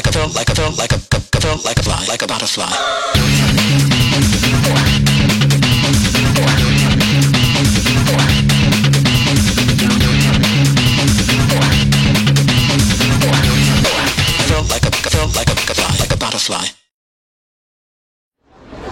like a butterfly. Like a butterfly.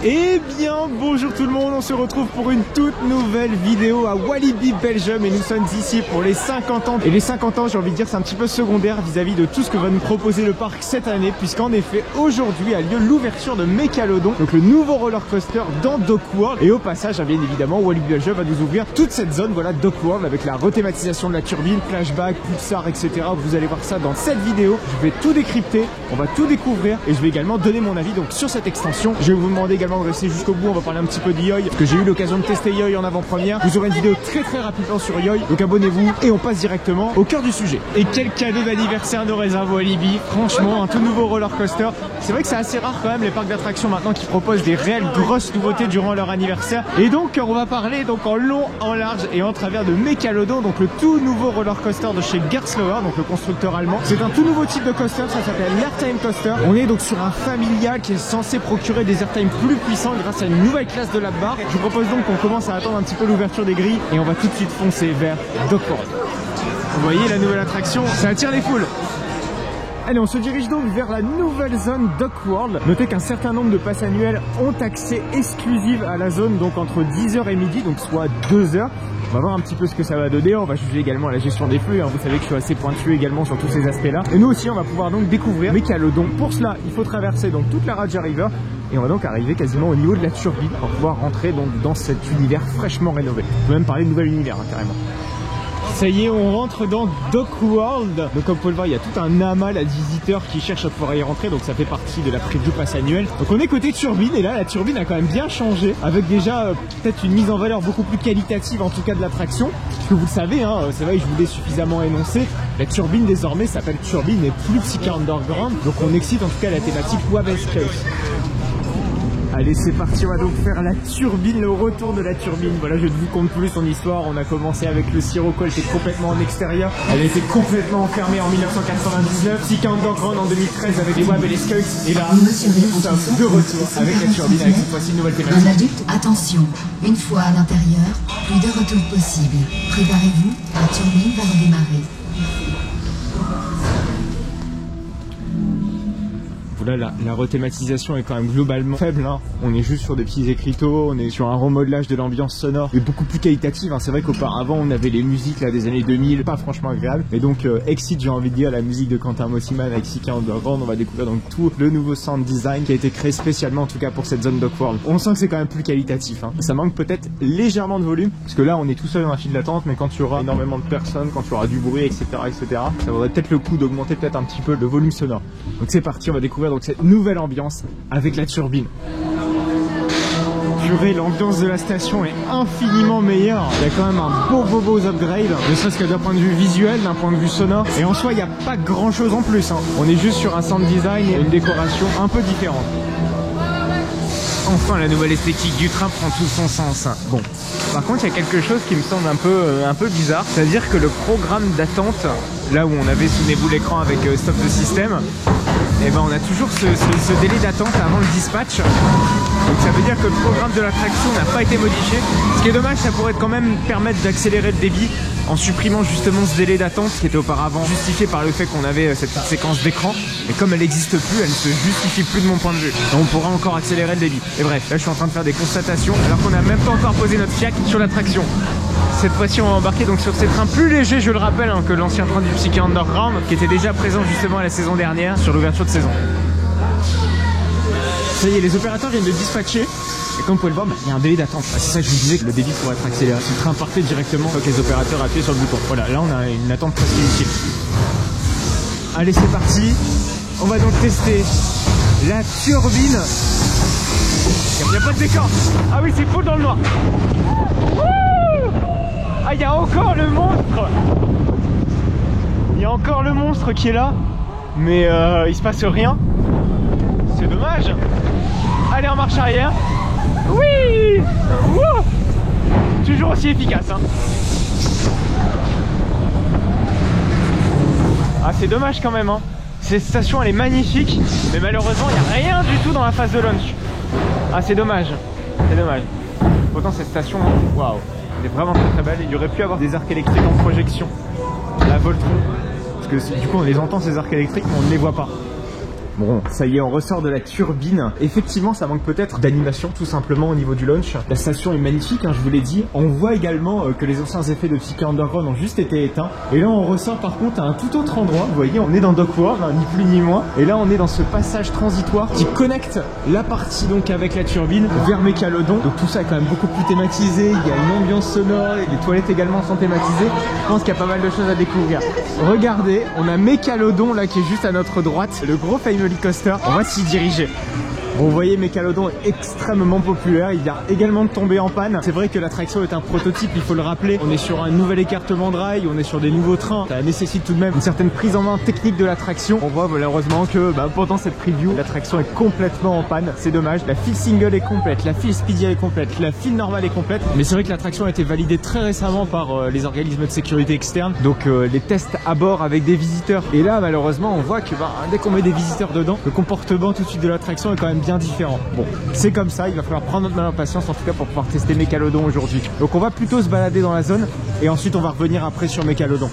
Eh bien bonjour tout le monde, on se retrouve pour une toute nouvelle vidéo à Walibi Belgium et nous sommes ici pour les 50 ans. Et les 50 ans, j'ai envie de dire, c'est un petit peu secondaire vis-à-vis de tout ce que va nous proposer le parc cette année, puisqu'en effet aujourd'hui a lieu l'ouverture de Mécalodon, donc le nouveau roller coaster dans Dock World. Et au passage, bien évidemment, Walibi Belgium va nous ouvrir toute cette zone, voilà, Dock World, avec la rethématisation de la turbine, flashback, pulsar, etc. Vous allez voir ça dans cette vidéo. Je vais tout décrypter, on va tout découvrir et je vais également donner mon avis donc sur cette extension. Je vais vous demander également de rester jusqu'au bout, on va parler un petit peu de Yoy, parce que j'ai eu l'occasion de tester Yoy en avant-première. Vous aurez une vidéo très rapidement sur Yoy, donc abonnez-vous et on passe directement au cœur du sujet. Et quel cadeau d'anniversaire nous réserve Walibi, franchement, un tout nouveau roller coaster. C'est vrai que c'est assez rare quand même les parcs d'attractions maintenant qui proposent des réelles grosses nouveautés durant leur anniversaire. Et donc on va parler donc en long, en large et en travers de Mécalodon, donc le tout nouveau roller coaster de chez Gerstlauer, donc le constructeur allemand. C'est un tout nouveau type de coaster, ça s'appelle l'Airtime Coaster. On est donc sur un familial qui est censé procurer des airtime plus puissants grâce à une nouvelle classe de lap-bar. Je vous propose donc qu'on commence à attendre un petit peu l'ouverture des grilles et on va tout de suite foncer vers Dock World. Vous voyez la nouvelle attraction, ça attire les foules. Allez, on se dirige donc vers la nouvelle zone Dock World. Notez qu'un certain nombre de passes annuelles ont accès exclusif à la zone, donc entre 10h et midi, donc soit 2 heures. On va voir un petit peu ce que ça va donner, on va juger également la gestion des flux, hein. Vous savez que je suis assez pointu également sur tous ces aspects-là. Et nous aussi, on va pouvoir donc découvrir Mécalodon. Pour cela, il faut traverser donc toute la Raja River et on va donc arriver quasiment au niveau de la turbine pour pouvoir rentrer donc dans cet univers fraîchement rénové. On peut même parler de nouvel univers, hein, carrément. Ça y est, on rentre dans Dock World. Donc comme vous pouvez le voir, il y a tout un amas de visiteurs qui cherchent à pouvoir y rentrer. Donc ça fait partie de la preview pass annuelle. Donc on est côté turbine et là la turbine a quand même bien changé. Avec déjà peut-être une mise en valeur beaucoup plus qualitative en tout cas de l'attraction. Parce que vous le savez, hein, c'est vrai que je vous l'ai suffisamment énoncé. La turbine désormais s'appelle turbine et plus Psyché Underground. Donc on excite en tout cas la thématique Wave Escape. Allez, c'est parti, on va donc faire la turbine, le retour de la turbine. Voilà, je ne vous conte plus son histoire. On a commencé avec le Sirocco, elle était complètement en extérieur. Elle a été complètement enfermée en 1999. Psyché Underground en 2013 avec les Wave et les Skunks. Et là, nous sommes de retour avec la turbine, avec cette fois-ci une nouvelle thématique. Un adulte, attention, une fois à l'intérieur, plus de retour possible. Préparez-vous, la turbine va redémarrer. Voilà, la rethématisation est quand même globalement faible, hein. On est juste sur des petits écriteaux, on est sur un remodelage de l'ambiance sonore et beaucoup plus qualitative, hein. C'est vrai qu'auparavant on avait les musiques là des années 2000, pas franchement agréables. Et donc excite, j'ai envie de dire, la musique de Quentin Mosimann avec Psyché Underground. On va découvrir donc tout le nouveau sound design qui a été créé spécialement en tout cas pour cette zone Dock World. On sent que c'est quand même plus qualitatif, hein. Ça manque peut-être légèrement de volume, parce que là on est tout seul dans la file d'attente, mais quand tu auras énormément de personnes, quand tu auras du bruit, etc., ça vaudrait peut-être le coup d'augmenter peut-être un petit peu le volume sonore. Donc c'est parti, on va découvrir donc cette nouvelle ambiance avec la turbine. Purée, l'ambiance de la station est infiniment meilleure. Il y a quand même un beau upgrade, ne serait-ce que d'un point de vue visuel, d'un point de vue sonore. Et en soi, il n'y a pas grand chose en plus, hein. On est juste sur un sound design et une décoration un peu différente. Enfin, la nouvelle esthétique du train prend tout son sens. Bon, par contre, il y a quelque chose qui me semble un peu bizarre, c'est-à-dire que le programme d'attente, là où on avait, souvenez-vous, l'écran avec Stop the System, et ben on a toujours ce délai d'attente avant le dispatch. Donc ça veut dire que le programme de l'attraction n'a pas été modifié. Ce qui est dommage, ça pourrait quand même permettre d'accélérer le débit en supprimant justement ce délai d'attente qui était auparavant justifié par le fait qu'on avait cette petite séquence d'écran. Et comme elle n'existe plus, elle ne se justifie plus de mon point de vue. Donc on pourra encore accélérer le débit. Et bref, là je suis en train de faire des constatations alors qu'on n'a même pas encore posé notre fiac sur l'attraction. Cette fois-ci on va embarquer donc sur ces trains plus légers, je le rappelle, hein, que l'ancien train du Psyché Underground qui était déjà présent justement la saison dernière sur l'ouverture de saison. Ça y est, les opérateurs viennent de dispatcher. Et comme vous pouvez le voir, il y a un délai d'attente. C'est ça que je vous disais, que le débit pourrait être accéléré. Si le train partait directement, il faut que les opérateurs appuient sur le bouton. Voilà, là on a une attente presque inutile. Allez, c'est parti. On va donc tester la turbine. Il n'y a pas de décor. Ah oui, c'est faux dans le noir. Ah, il y a encore le monstre. Il y a encore le monstre qui est là. Mais il se passe rien. C'est dommage. Allez, en marche arrière. Oui. Wouh. Toujours aussi efficace, hein. Ah, c'est dommage quand même, hein. Cette station elle est magnifique, mais malheureusement il n'y a rien du tout dans la phase de launch. Ah c'est dommage, c'est dommage. Pourtant cette station, waouh, elle est vraiment très belle. Il y aurait pu avoir des arcs électriques en projection, la Voltron, parce que du coup on les entend ces arcs électriques mais on ne les voit pas. Bon, ça y est, on ressort de la turbine. Effectivement, ça manque peut-être d'animation, tout simplement, au niveau du launch. La station est magnifique, hein, je vous l'ai dit. On voit également que les anciens effets de Ticket Underground ont juste été éteints. Et là, on ressort par contre à un tout autre endroit. Vous voyez, on est dans Dock World, hein, ni plus ni moins. Et là, on est dans ce passage transitoire qui connecte la partie donc avec la turbine vers Mécalodon. Donc tout ça est quand même beaucoup plus thématisé. Il y a une ambiance sonore, et les toilettes également sont thématisées. Je pense qu'il y a pas mal de choses à découvrir. Regardez, on a Mécalodon là qui est juste à notre droite. Le gros fameux coaster, on va s'y diriger. Bon, vous voyez, Mécalodon est extrêmement populaire, il vient également de tomber en panne. C'est vrai que l'attraction est un prototype, il faut le rappeler. On est sur un nouvel écartement de rail, on est sur des nouveaux trains. Ça nécessite tout de même une certaine prise en main technique de l'attraction. On voit malheureusement que pendant cette preview, l'attraction est complètement en panne. C'est dommage. La file single est complète, la file speedy est complète, la file normale est complète. Mais c'est vrai que l'attraction a été validée très récemment par les organismes de sécurité externes. Donc les tests à bord avec des visiteurs. Et là, malheureusement, on voit que dès qu'on met des visiteurs dedans, le comportement tout de suite de l'attraction est quand même bien différent. Bon, c'est comme ça, il va falloir prendre notre mal en patience en tout cas pour pouvoir tester Mécalodon aujourd'hui. Donc on va plutôt se balader dans la zone et ensuite on va revenir après sur Mécalodon.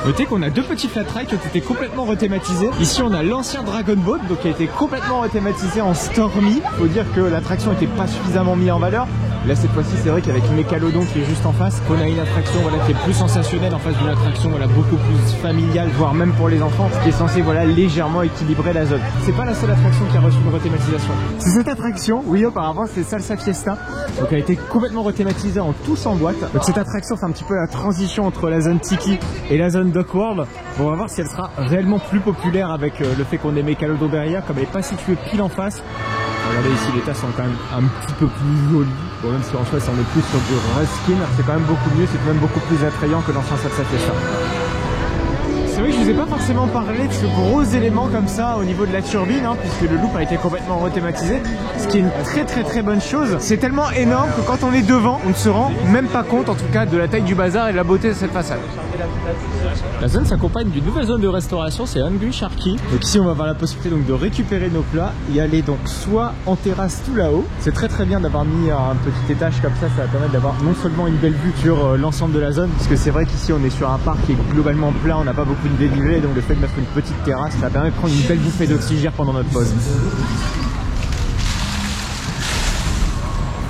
Notez qu'on a deux petits flat tracks qui ont été complètement rethématisés. Ici on a l'ancien Dragon Boat donc qui a été complètement rethématisé en Stormy. Faut dire que l'attraction n'était pas suffisamment mise en valeur. Là cette fois-ci c'est vrai qu'avec Mécalodon qui est juste en face, on a une attraction qui est plus sensationnelle en face d'une attraction beaucoup plus familiale, voire même pour les enfants, ce qui est censé légèrement équilibrer la zone. C'est pas la seule attraction qui a reçu une rethématisation. C'est cette attraction, oui auparavant c'est Salsa Fiesta, donc elle a été complètement rethématisée en tous en boîte. Donc cette attraction c'est un petit peu la transition entre la zone Tiki et la zone Dock World. Bon, on va voir si elle sera réellement plus populaire avec le fait qu'on ait Mécalodon derrière, comme elle n'est pas située pile en face. Regardez ici, les tasses sont quand même un petit peu plus jolies. Bon, même si en soi, si on est plus sur du reskin, c'est quand même beaucoup mieux, c'est quand même beaucoup plus attrayant que l'ancien Salsa Fiesta. C'est vrai que je vous ai pas forcément parlé de ce gros élément comme ça au niveau de la turbine, hein, puisque le loop a été complètement rethématisé, ce qui est une très bonne chose. C'est tellement énorme que quand on est devant, on ne se rend même pas compte en tout cas de la taille du bazar et de la beauté de cette façade. La zone s'accompagne d'une nouvelle zone de restauration, c'est Hungry Sharky. Donc ici on va avoir la possibilité donc de récupérer nos plats et aller donc soit en terrasse tout là-haut. C'est très bien d'avoir mis un petit étage comme ça va permettre d'avoir non seulement une belle vue sur l'ensemble de la zone, parce que c'est vrai qu'ici on est sur un parc qui est globalement plat, on n'a pas beaucoup de dénivelé, donc le fait de mettre une petite terrasse, ça permet de prendre une belle bouffée d'oxygène pendant notre pause.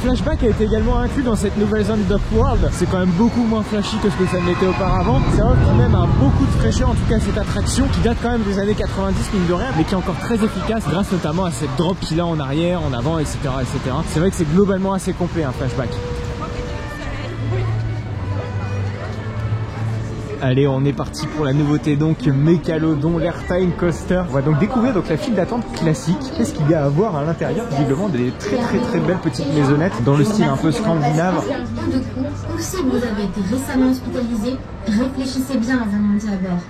Flashback a été également inclus dans cette nouvelle zone Dock World. C'est quand même beaucoup moins flashy que ce que ça n'était auparavant. Ça offre quand même un beaucoup de fraîcheur, en tout cas cette attraction qui date quand même des années 90 mine de rien, mais qui est encore très efficace grâce notamment à cette drop qu'il a en arrière, en avant, etc. C'est vrai que c'est globalement assez complet un Flashback. Allez, on est parti pour la nouveauté donc Mécalodon, l'Airtime Coaster. On va donc découvrir la file d'attente classique. Qu'est-ce qu'il y a à voir à l'intérieur? Visiblement des très belles petites maisonnettes dans le style un peu scandinave. De coup, ou si vous avez été récemment hospitalisé, réfléchissez bien avant de monter à bord.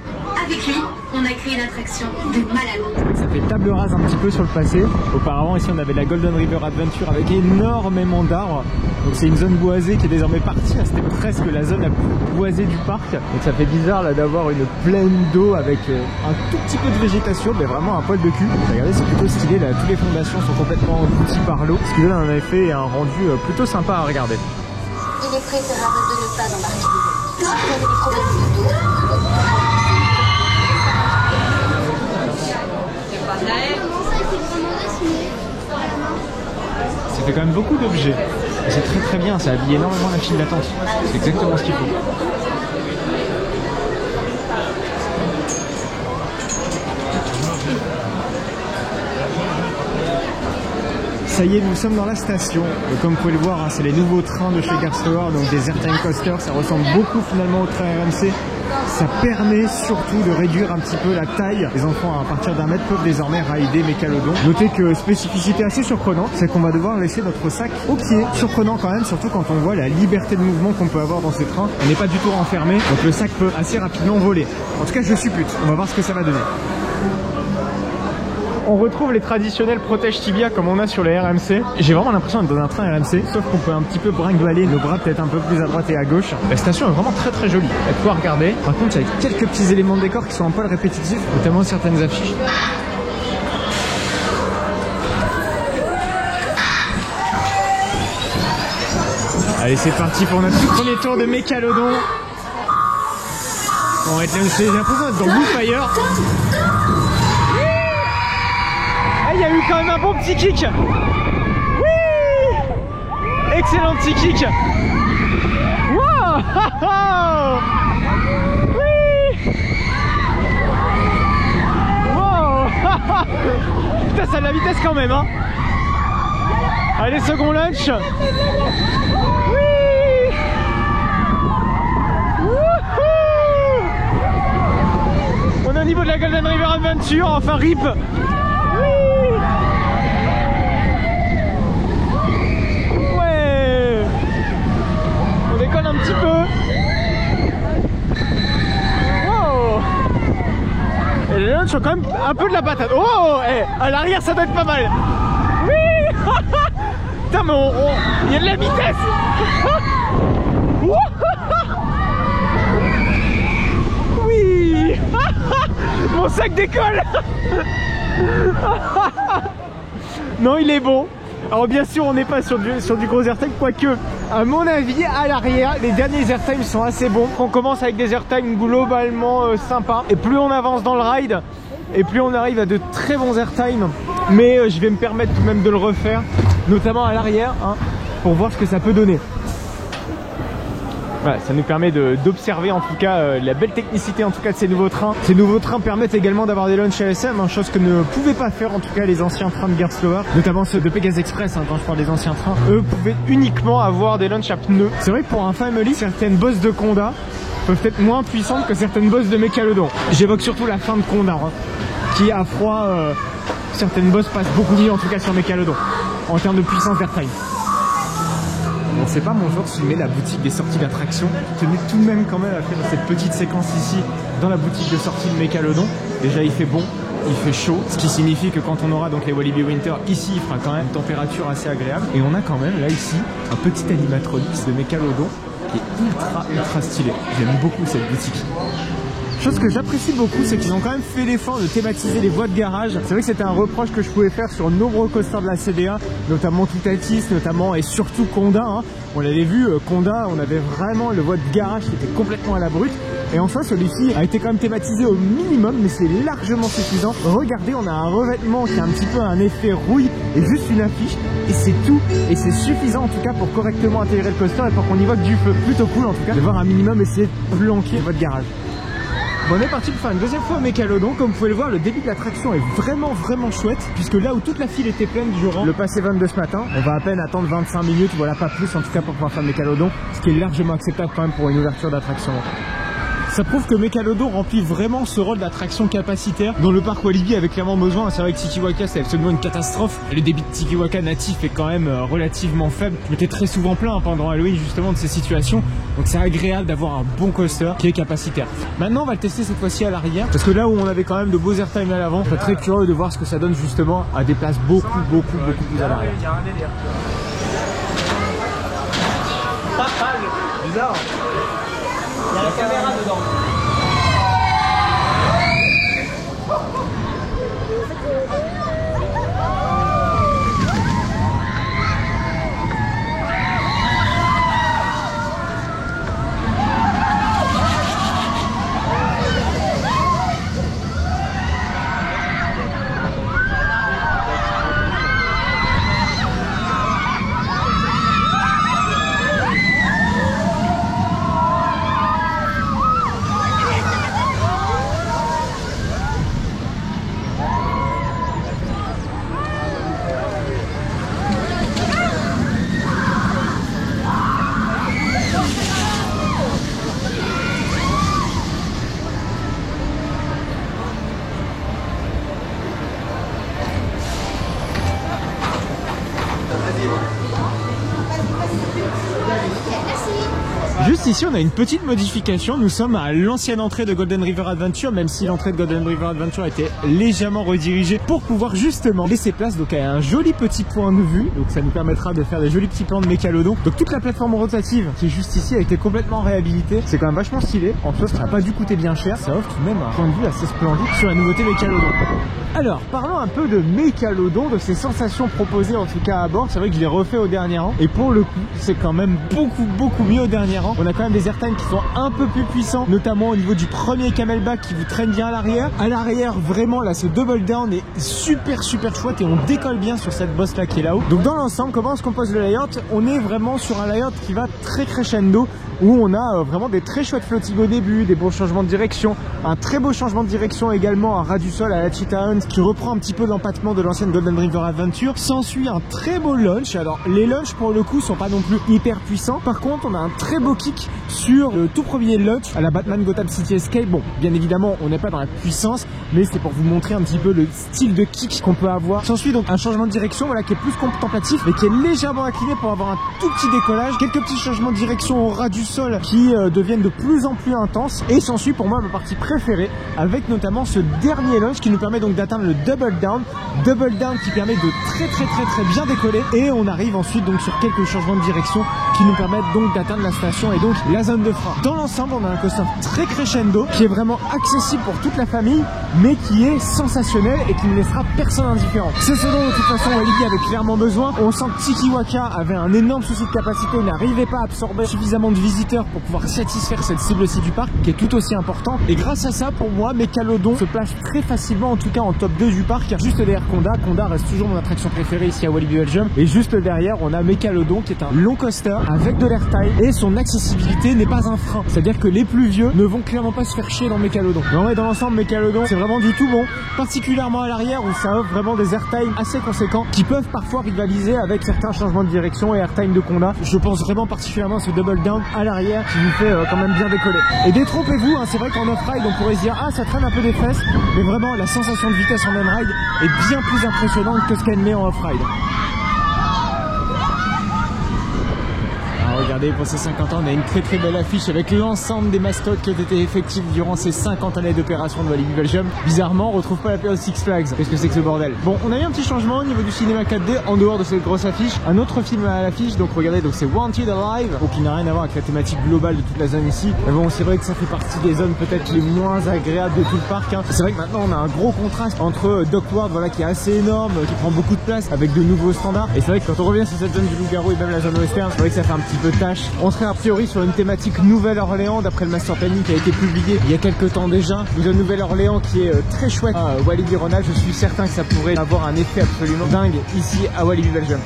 Avec lui, on a créé une attraction de malade. Ça fait table rase un petit peu sur le passé. Auparavant ici on avait la Golden River Adventure avec énormément d'arbres. Donc c'est une zone boisée qui est désormais partie. C'était presque la zone la plus boisée du parc. Donc ça fait bizarre là d'avoir une plaine d'eau avec un tout petit peu de végétation, mais vraiment un poil de cul. Regardez, c'est plutôt stylé là. Toutes les fondations sont complètement englouties par l'eau, ce qui donne un effet et un rendu plutôt sympa à regarder. Il est préférable de ne pas embarquer. Si vous avez des problèmes de dos, Ça fait quand même beaucoup d'objets. C'est très bien, ça habille énormément la file d'attente. C'est exactement ce qu'il faut. Ça y est, nous sommes dans la station. Donc, comme vous pouvez le voir, hein, c'est les nouveaux trains de chez Garstower, donc des Airtime Coasters. Ça ressemble beaucoup finalement au train RMC. Ça permet surtout de réduire un petit peu la taille. Les enfants à partir d'1 mètre peuvent désormais rider Mécalodon. Notez que spécificité assez surprenante, c'est qu'on va devoir laisser notre sac au pied. Surprenant quand même, surtout quand on voit la liberté de mouvement qu'on peut avoir dans ces trains. On n'est pas du tout renfermé, donc le sac peut assez rapidement voler. En tout cas, je suppute. On va voir ce que ça va donner. On retrouve les traditionnels protèges tibia comme on a sur les RMC. J'ai vraiment l'impression d'être dans un train RMC, sauf qu'on peut un petit peu brinque-baller nos bras peut-être un peu plus à droite et à gauche. La station est vraiment très jolie. Elle peut regarder. Par contre, il y a quelques petits éléments de décor qui sont un peu répétitifs, notamment certaines affiches. Allez, c'est parti pour notre tout premier tour de Mécalodon. On va être là, j'ai l'impression d'être dans Bullfire. Il y a eu quand même un bon petit kick. Oui, excellent petit kick. Wow. Oui. Wow. Putain, ça a de la vitesse quand même, hein. Allez, second lunch. Oui. Wouhou. On est au niveau de la Golden River Adventure, enfin RIP. Ouais. On décolle un petit peu. Wow. Et les lunchs ont quand même un peu de la patate. Oh, hey, à l'arrière ça doit être pas mal. Oui. Putain, mais il y a de la vitesse. Oui. Mon sac décolle. Non, il est bon. Alors bien sûr on n'est pas sur du gros airtime, quoique à mon avis à l'arrière les derniers airtimes sont assez bons. On commence avec des airtimes globalement sympas, et plus on avance dans le ride et plus on arrive à de très bons airtimes. Mais je vais me permettre tout de même de le refaire, notamment à l'arrière, hein, pour voir ce que ça peut donner. Voilà, ça nous permet d'observer en tout cas la belle technicité en tout cas de ces nouveaux trains. Ces nouveaux trains permettent également d'avoir des launch ASM, hein, chose que ne pouvaient pas faire en tout cas les anciens trains de Gerslauer, notamment ceux de Pegasus Express, hein, quand je parle des anciens trains. Eux pouvaient uniquement avoir des launch à pneus. C'est vrai que pour un Family, certaines bosses de Conda peuvent être moins puissantes que certaines bosses de Mécalodon. J'évoque surtout la fin de Conda, hein, qui à froid, certaines bosses passent beaucoup mieux en tout cas sur Mécalodon, en termes de puissance d'airtime. Bon, c'est pas mon genre de filmer la boutique des sorties d'attractions. Je tenais tout de même quand même à faire cette petite séquence ici dans la boutique de sortie de Mécalodon. Déjà il fait bon, il fait chaud, ce qui signifie que quand on aura donc les Walibi Winter ici, il fera quand même une température assez agréable. Et on a quand même là ici un petit animatronics de Mécalodon qui est ultra stylé. J'aime beaucoup cette boutique. Chose que j'apprécie beaucoup, c'est qu'ils ont quand même fait l'effort de thématiser les voies de garage. C'est vrai que c'était un reproche que je pouvais faire sur nombreux coasters de la CDA, notamment Toutatis, notamment et surtout Conda, hein. On l'avait vu, Conda, on avait vraiment le voie de garage qui était complètement à la brute. Et en soi, celui-ci a été quand même thématisé au minimum, mais c'est largement suffisant. Regardez, on a un revêtement qui a un petit peu un effet rouille et juste une affiche. Et c'est tout. Et c'est suffisant en tout cas pour correctement intégrer le coaster et pour qu'on y voit que du feu. Plutôt cool en tout cas de voir un minimum essayer de planquer votre garage. Bon, on est parti pour faire une deuxième fois à Mécalodon. Comme vous pouvez le voir, le début de l'attraction est vraiment chouette, puisque là où toute la file était pleine durant le passé 22 ce matin, on va à peine attendre 25 minutes, voilà, pas plus en tout cas pour pouvoir faire Mécalodon, ce qui est largement acceptable quand même pour une ouverture d'attraction. Ça prouve que Mécalodon remplit vraiment ce rôle d'attraction capacitaire dont le parc Walibi avait clairement besoin. C'est vrai que Tikiwaka c'est absolument une catastrophe. Le débit de Tikiwaka natif est quand même relativement faible. Il était très souvent plein pendant Halloween justement de ces situations. Donc c'est agréable d'avoir un bon coaster qui est capacitaire. Maintenant on va le tester cette fois-ci à l'arrière, parce que là où on avait quand même de beaux airtime à l'avant, je suis très curieux de voir ce que ça donne justement à des places beaucoup plus à l'arrière. Il y a un délire. Bizarre. Il y a la caméra dedans. ici, on a une petite modification. Nous sommes à l'ancienne entrée de Golden River Adventure, même si l'entrée de Golden River Adventure a été légèrement redirigée pour pouvoir justement laisser place donc à un joli petit point de vue. Donc ça nous permettra de faire des jolis petits plans de mécalodon. Donc toute la plateforme rotative qui est juste ici a été complètement réhabilitée. C'est quand même vachement stylé. En soi, ça n'a pas dû coûter bien cher. Ça offre tout de même un point de vue assez splendide sur la nouveauté mécalodon. Alors, parlons un peu de mécalodon, de ses sensations proposées en tout cas à bord. C'est vrai que je l'ai refait au dernier rang et pour le coup, c'est quand même beaucoup mieux au dernier rang. On a quand même des airtime qui sont un peu plus puissants, notamment au niveau du premier camelback qui vous traîne bien à l'arrière. À l'arrière, vraiment là, ce double down est super chouette et on décolle bien sur cette bosse là qui est là-haut. Donc dans l'ensemble, comment on se compose le layout? On est vraiment sur un layout qui va très crescendo, où on a vraiment des très chouettes flottings au début, des bons changements de direction, un très beau changement de direction également à ras du sol à la Cheetah Hunt qui reprend un petit peu l'empattement de l'ancienne Golden River Adventure. S'ensuit un très beau launch. Alors les launchs pour le coup sont pas non plus hyper puissants. Par contre, on a un très beau kick sur le tout premier launch à la Batman Gotham City Escape. Bon, bien évidemment, on n'est pas dans la puissance, mais c'est pour vous montrer un petit peu le style de kick qu'on peut avoir. S'ensuit donc un changement de direction, voilà, qui est plus contemplatif, mais qui est légèrement incliné pour avoir un tout petit décollage. Quelques petits changements de direction au ras du sol qui deviennent de plus en plus intenses. Et s'ensuit pour moi ma partie préférée, avec notamment ce dernier launch qui nous permet donc d'atteindre le double down qui permet de très bien décoller. Et on arrive ensuite donc sur quelques changements de direction qui nous permettent donc d'atteindre la station et donc la zone de frein. Dans l'ensemble, on a un coaster très crescendo qui est vraiment accessible pour toute la famille, mais qui est sensationnel et qui ne laissera personne indifférent. C'est ce dont de toute façon Walibi avait clairement besoin. On sent que Tikiwaka avait un énorme souci de capacité, n'arrivait pas à absorber suffisamment de visiteurs pour pouvoir satisfaire cette cible-ci du parc qui est tout aussi importante. Et grâce à ça, pour moi, Mécalodon se place très facilement, en tout cas en top 2 du parc, juste derrière Conda. Conda reste toujours mon attraction préférée ici à Walibi Belgium. Et juste derrière, on a Mécalodon qui est un long coaster avec de l'airtime et son accessibilité n'est pas un frein. C'est-à-dire que les plus vieux ne vont clairement pas se faire chier dans Mécalodon. Mais ouais, dans l'ensemble, Mécalodon, c'est vraiment du tout bon, particulièrement à l'arrière où ça offre vraiment des airtime assez conséquents qui peuvent parfois rivaliser avec certains changements de direction et airtime de Conda. Je pense vraiment particulièrement à ce double down à l'arrière qui nous fait quand même bien décoller. Et détrompez-vous, hein, c'est vrai qu'en off-ride on pourrait se dire ah ça traîne un peu des fesses, mais vraiment la sensation de vitesse en on-ride est bien plus impressionnante que ce qu'elle met en off-ride. Regardez, pour ces 50 ans, on a une très belle affiche avec l'ensemble des mascottes qui ont été effectives durant ces 50 années d'opération de Walibi Belgium. Bizarrement, on retrouve pas la période Six Flags. Qu'est-ce que c'est que ce bordel? Bon, on a eu un petit changement au niveau du cinéma 4D en dehors de cette grosse affiche. Un autre film à l'affiche, donc regardez, donc c'est Wanted Alive, donc qui n'a rien à voir avec la thématique globale de toute la zone ici. Mais bon, c'est vrai que ça fait partie des zones peut-être les moins agréables de tout le parc. Hein. C'est vrai que maintenant on a un gros contraste entre Dockward, voilà, qui est assez énorme, qui prend beaucoup de place avec de nouveaux standards. Et c'est vrai que quand on revient sur cette zone du loup-garou et même la zone western, c'est vrai que ça fait un petit peu tâche. On serait a priori sur une thématique Nouvelle-Orléans d'après le master planning qui a été publié il y a quelques temps déjà. Une Nouvelle-Orléans qui est très chouette à Walibi Ronald. Je suis certain que ça pourrait avoir un effet absolument dingue ici à Walibi Belgium.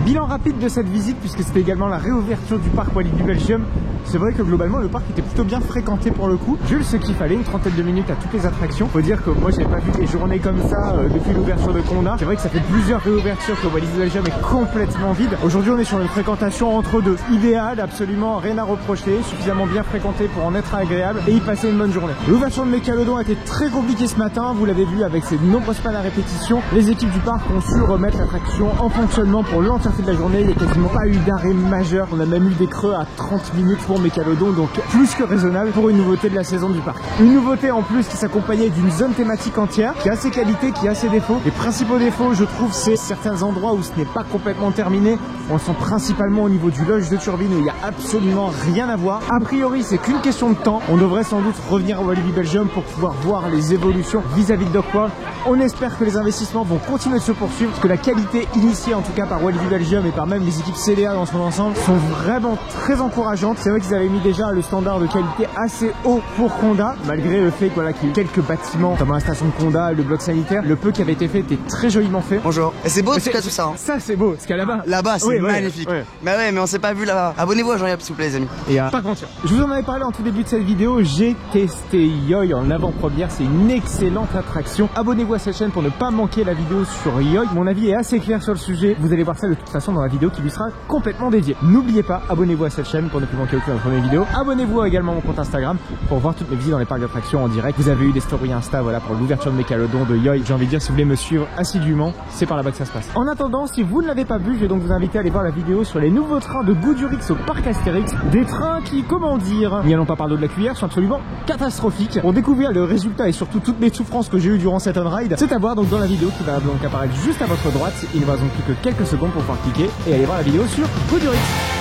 Bilan rapide de cette visite puisque c'était également la réouverture du parc Walibi Belgium. C'est vrai que globalement le parc était plutôt bien fréquenté pour le coup. J'ai eu ce qu'il fallait, une trentaine de minutes à toutes les attractions. Faut dire que moi j'ai pas vu des journées comme ça depuis l'ouverture de Conda. C'est vrai que ça fait plusieurs réouvertures que Walibi Belgium est complètement vide. Aujourd'hui on est sur une fréquentation entre deux. Idéal, absolument rien à reprocher, suffisamment bien fréquenté pour en être agréable et y passer une bonne journée. L'ouverture de Mécalodon a été très compliquée ce matin, vous l'avez vu avec ces nombreuses pannes à répétition. Les équipes du parc ont su remettre l'attraction en fonctionnement pour l'entièreté de la journée. Il n'y a quasiment pas eu d'arrêt majeur. On a même eu des creux à 30 minutes pour Mécalodon, donc plus que raisonnable pour une nouveauté de la saison du parc. Une nouveauté en plus qui s'accompagnait d'une zone thématique entière, qui a ses qualités, qui a ses défauts. Les principaux défauts, je trouve, c'est certains endroits où ce n'est pas complètement terminé. On le sent principalement au niveau du loge de turbine où il n'y a absolument rien à voir. A priori, c'est qu'une question de temps. On devrait sans doute revenir à Walibi Belgium pour pouvoir voir les évolutions vis-à-vis de Dockward. On espère que les investissements vont continuer de se poursuivre, parce que la qualité initiée en tout cas par Walibi Belgium et par même les équipes CDA dans son ensemble sont vraiment très encourageantes. C'est vrai qu'ils avaient mis déjà le standard de qualité assez haut pour Conda, malgré le fait qu'il y a eu quelques bâtiments, notamment la station de Conda, le bloc sanitaire. Le peu qui avait été fait était très joliment fait. Bonjour. Et c'est beau en tout cas tout ça. Hein. Ça c'est beau, parce qu'à là-bas. Là-bas c'est magnifique. Ouais. Bah ouais, mais on s'est pas vu là-bas. Abonnez-vous à Jean-Yves s'il vous plaît les amis. Et pas mentir. Je vous en avais parlé en tout début de cette vidéo, j'ai testé Yoi en avant-première, c'est une excellente attraction. Abonnez-vous abonnez-vous à cette chaîne pour ne pas manquer la vidéo sur Yoy. Mon avis est assez clair sur le sujet. Vous allez voir ça de toute façon dans la vidéo qui lui sera complètement dédiée. N'oubliez pas, abonnez-vous à cette chaîne pour ne plus manquer aucune de mes vidéos. Abonnez-vous également à mon compte Instagram pour voir toutes mes visites dans les parcs d'attractions en direct. Vous avez eu des stories Insta, voilà, pour l'ouverture de Mégalodon, de Yoy. J'ai envie de dire, si vous voulez me suivre assidûment, c'est par là-bas que ça se passe. En attendant, si vous ne l'avez pas vu, je vais donc vous inviter à aller voir la vidéo sur les nouveaux trains de Goudurix au parc Astérix. Des trains qui, comment dire, n'y allons pas parler de la cuillère, sont absolument catastrophiques. Pour découvrir le résultat et surtout toutes mes souffrances que j'ai eues durant cette on-ride, c'est à voir donc dans la vidéo qui va donc apparaître juste à votre droite. Il ne va donc plus que quelques secondes pour pouvoir cliquer et aller voir la vidéo sur Goudurix.